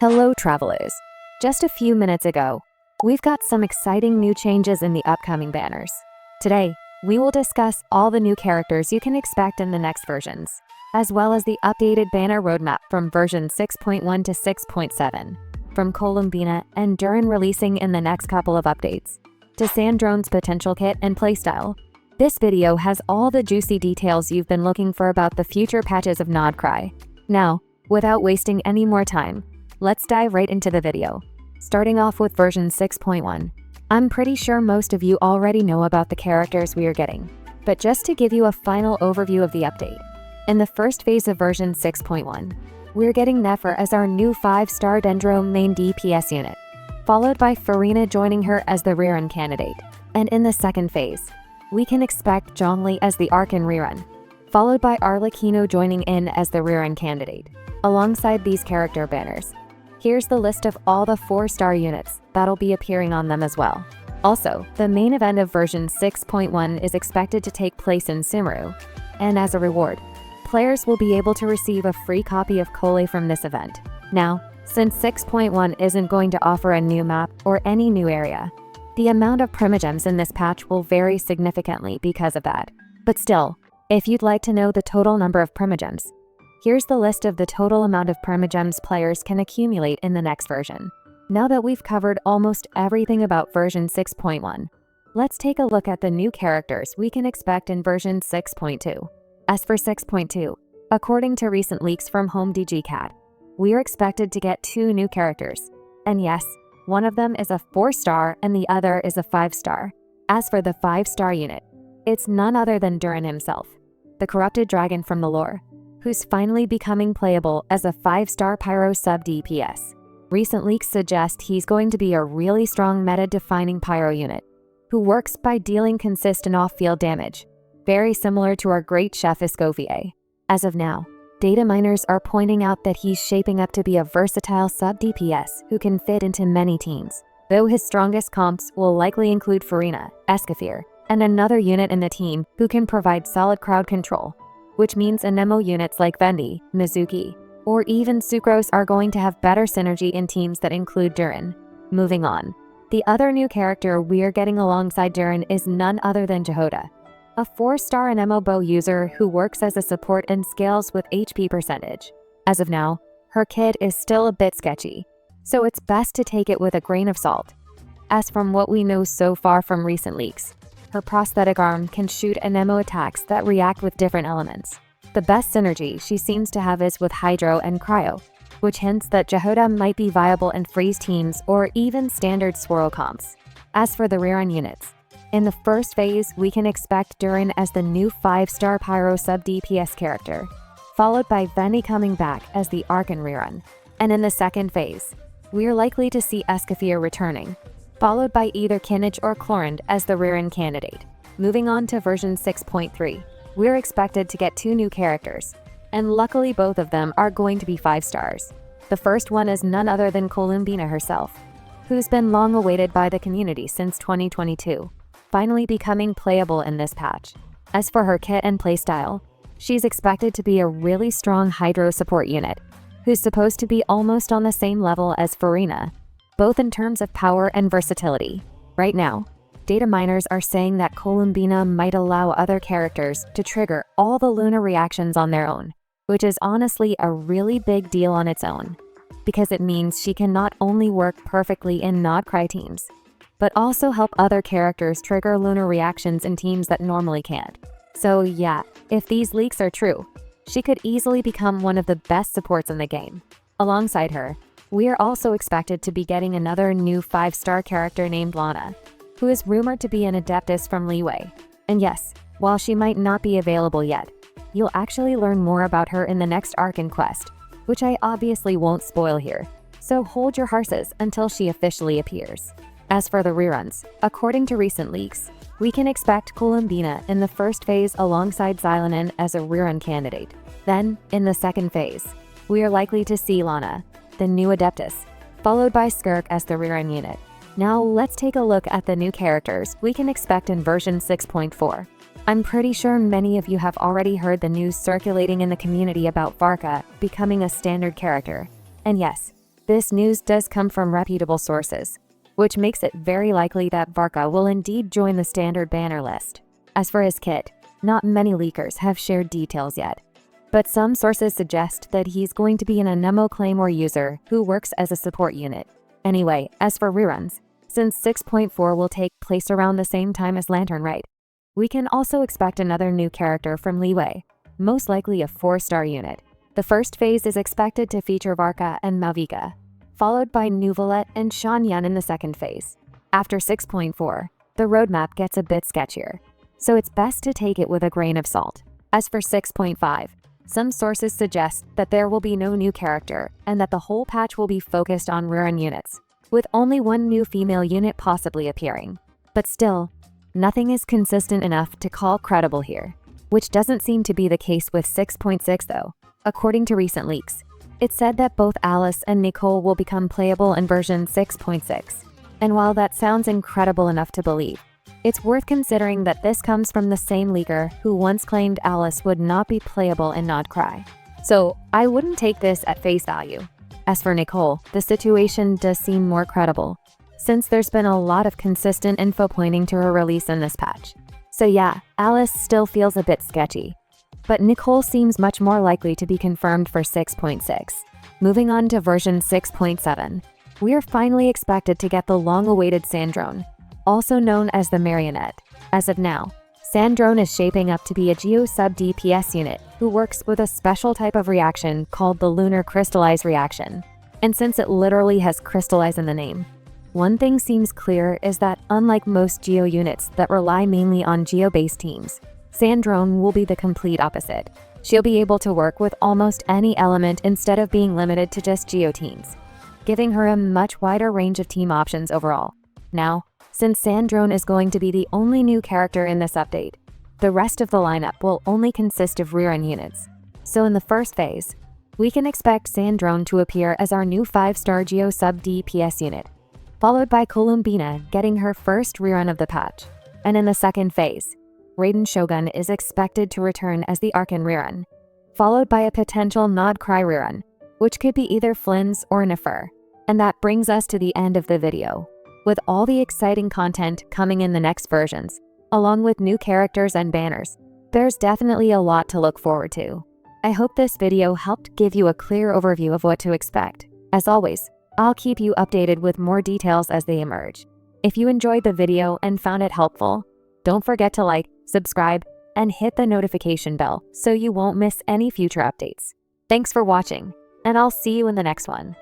Hello travelers! Just a few minutes ago, we've got some exciting new changes in the upcoming banners. Today, we will discuss all the new characters you can expect in the next versions, as well as the updated banner roadmap from version 6.1 to 6.7, from Columbina and Durin releasing in the next couple of updates, to Sandrone's potential kit and playstyle. This video has all the juicy details you've been looking for about the future patches of Nod Krai. Now, without wasting any more time, let's dive right into the video. Starting off with version 6.1. I'm pretty sure most of you already know about the characters we are getting, but just to give you a final overview of the update. In the first phase of version 6.1, we're getting Naefer as our new 5-star Dendro main DPS unit, followed by Furina joining her as the RERUN candidate. And in the second phase, we can expect Zhongli as the Arcan RERUN, followed by Arlecchino joining in as the RERUN candidate. Alongside these character banners, here's the list of all the 4-star units that'll be appearing on them as well. Also, the main event of version 6.1 is expected to take place in Sumeru, and as a reward, players will be able to receive a free copy of Cole from this event. Now, since 6.1 isn't going to offer a new map or any new area, the amount of primogems in this patch will vary significantly because of that. But still, if you'd like to know the total number of primogems, here's the list of the total amount of primogems players can accumulate in the next version. Now that we've covered almost everything about version 6.1, let's take a look at the new characters we can expect in version 6.2. As for 6.2, according to recent leaks from HomeDGCat, we are expected to get 2 new characters. And yes, one of them is a 4-star and the other is a 5-star. As for the 5-star unit, it's none other than Durin himself, the corrupted dragon from the lore, who's finally becoming playable as a 5-star pyro sub DPS. Recent leaks suggest he's going to be a really strong meta-defining pyro unit, who works by dealing consistent off-field damage, very similar to our great chef Escoffier. As of now, data miners are pointing out that he's shaping up to be a versatile sub DPS who can fit into many teams, though his strongest comps will likely include Furina, Escoffier, and another unit in the team who can provide solid crowd control, which means Anemo units like Vendi, Mizuki, or even Sucrose are going to have better synergy in teams that include Durin. Moving on, the other new character we're getting alongside Durin is none other than Jahoda, a 4-star Anemo bow user who works as a support and scales with HP percentage. As of now, her kit is still a bit sketchy, so it's best to take it with a grain of salt. As from what we know so far from recent leaks, her prosthetic arm can shoot Anemo attacks that react with different elements. The best synergy she seems to have is with Hydro and Cryo, which hints that Jahoda might be viable in freeze teams or even standard swirl comps. As for the RERUN units, in the first phase, we can expect Durin as the new 5-star pyro sub DPS character, followed by Vendi coming back as the Arcan RERUN. And in the second phase, we're likely to see Escoffier returning, followed by either Kinnage or Chlorinde as the RERUN candidate. Moving on to version 6.3, we're expected to get 2 new characters, and luckily both of them are going to be 5-stars. The first one is none other than Columbina herself, who's been long awaited by the community since 2022. Finally becoming playable in this patch. As for her kit and playstyle, she's expected to be a really strong Hydro support unit, who's supposed to be almost on the same level as Furina, both in terms of power and versatility. Right now, data miners are saying that Columbina might allow other characters to trigger all the Luna reactions on their own, which is honestly a really big deal on its own, because it means she can not only work perfectly in Nod Krai teams, but also help other characters trigger lunar reactions in teams that normally can't. So yeah, if these leaks are true, she could easily become one of the best supports in the game. Alongside her, we are also expected to be getting another new 5-star character named Lana, who is rumored to be an Adeptus from Liyue. And yes, while she might not be available yet, you'll actually learn more about her in the next Arcan quest, which I obviously won't spoil here, so hold your horses until she officially appears. As for the reruns, according to recent leaks, we can expect Columbina in the first phase alongside Xilanen as a RERUN candidate. Then, in the second phase, we are likely to see Lana, the new Adeptus, followed by Skirk as the RERUN unit. Now let's take a look at the new characters we can expect in version 6.4. I'm pretty sure many of you have already heard the news circulating in the community about Varka becoming a standard character. And yes, This news does come from reputable sources, which makes it very likely that Varka will indeed join the standard banner list. As for his kit, not many leakers have shared details yet, but some sources suggest that he's going to be an Anemo Claymore user who works as a support unit. Anyway, as for reruns, since 6.4 will take place around the same time as Lantern Rite, we can also expect another new character from Liyue, most likely a 4-star unit. The first phase is expected to feature Varka and Malvika, followed by Nuvolet and Shanyan in the second phase. After 6.4, the roadmap gets a bit sketchier, so it's best to take it with a grain of salt. As for 6.5, some sources suggest that there will be no new character and that the whole patch will be focused on Rerun units, with only one new female unit possibly appearing. But still, nothing is consistent enough to call credible here, which doesn't seem to be the case with 6.6 though. According to recent leaks, it said that both Alice and Nicole will become playable in version 6.6. And while that sounds incredible enough to believe, it's worth considering that this comes from the same leaker who once claimed Alice would not be playable in Nod Krai. So I wouldn't take this at face value. As for Nicole, the situation does seem more credible, since there's been a lot of consistent info pointing to her release in this patch. So yeah, Alice still feels a bit sketchy, but Nicole seems much more likely to be confirmed for 6.6. Moving on to version 6.7, we are finally expected to get the long-awaited Sandrone, also known as the Marionette. As of now, Sandrone is shaping up to be a Geo sub DPS unit who works with a special type of reaction called the Lunar Crystallize reaction. And since it literally has crystallize in the name, one thing seems clear is that unlike most Geo units that rely mainly on Geo-based teams, Sandrone will be the complete opposite. She'll be able to work with almost any element instead of being limited to just Geo teams, giving her a much wider range of team options overall. Now, since Sandrone is going to be the only new character in this update, the rest of the lineup will only consist of Rerun units. So in the first phase, we can expect Sandrone to appear as our new 5-star Geo sub DPS unit, followed by Columbina getting her first rerun of the patch. And in the second phase, Raiden Shogun is expected to return as the Archon rerun, followed by a potential Nod Krai rerun, which could be either Flynn's or Naefer. And that brings us to the end of the video. With all the exciting content coming in the next versions, along with new characters and banners, there's definitely a lot to look forward to. I hope this video helped give you a clear overview of what to expect. As always, I'll keep you updated with more details as they emerge. If you enjoyed the video and found it helpful, don't forget to like, subscribe, and hit the notification bell so you won't miss any future updates. Thanks for watching, and I'll see you in the next one.